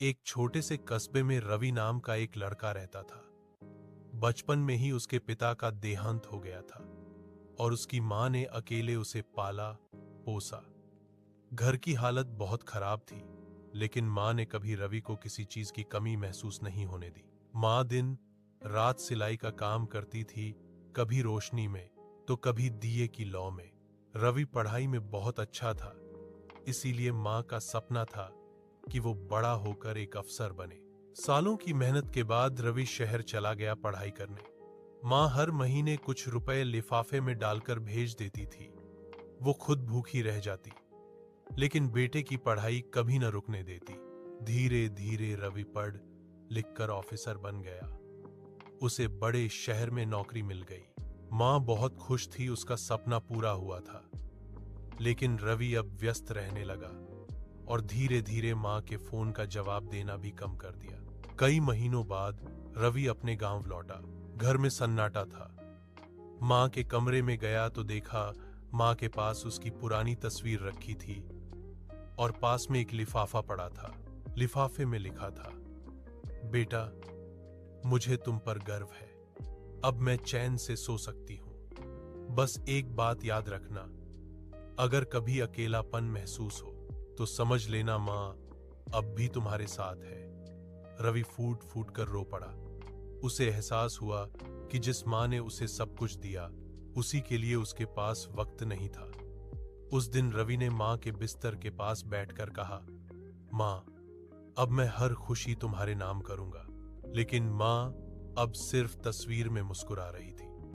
एक छोटे से कस्बे में रवि नाम का एक लड़का रहता था। बचपन में ही उसके पिता का देहांत हो गया था और उसकी मां ने अकेले उसे पाला पोसा। घर की हालत बहुत खराब थी, लेकिन मां ने कभी रवि को किसी चीज की कमी महसूस नहीं होने दी। मां दिन रात सिलाई का काम करती थी, कभी रोशनी में तो कभी दिए की लौ में। रवि पढ़ाई में बहुत अच्छा था, इसीलिए मां का सपना था कि वो बड़ा होकर एक अफसर बने। सालों की मेहनत के बाद रवि शहर चला गया पढ़ाई करने। मां हर महीने कुछ रुपए लिफाफे में डालकर भेज देती थी। वो खुद भूखी रह जाती, लेकिन बेटे की पढ़ाई कभी न रुकने देती। धीरे धीरे रवि पढ़ लिखकर ऑफिसर बन गया। उसे बड़े शहर में नौकरी मिल गई। मां बहुत खुश थी, उसका सपना पूरा हुआ था। लेकिन रवि अब व्यस्त रहने लगा और धीरे धीरे मां के फोन का जवाब देना भी कम कर दिया। कई महीनों बाद रवि अपने गांव लौटा। घर में सन्नाटा था। मां के कमरे में गया तो देखा मां के पास उसकी पुरानी तस्वीर रखी थी और पास में एक लिफाफा पड़ा था। लिफाफे में लिखा था, बेटा, मुझे तुम पर गर्व है। अब मैं चैन से सो सकती हूं। बस एक बात याद रखना, अगर कभी अकेलापन महसूस हो तो समझ लेना मां अब भी तुम्हारे साथ है। रवि फूट फूट कर रो पड़ा। उसे एहसास हुआ कि जिस मां ने उसे सब कुछ दिया, उसी के लिए उसके पास वक्त नहीं था। उस दिन रवि ने मां के बिस्तर के पास बैठकर कहा, मां, अब मैं हर खुशी तुम्हारे नाम करूंगा। लेकिन मां अब सिर्फ तस्वीर में मुस्कुरा रही थी।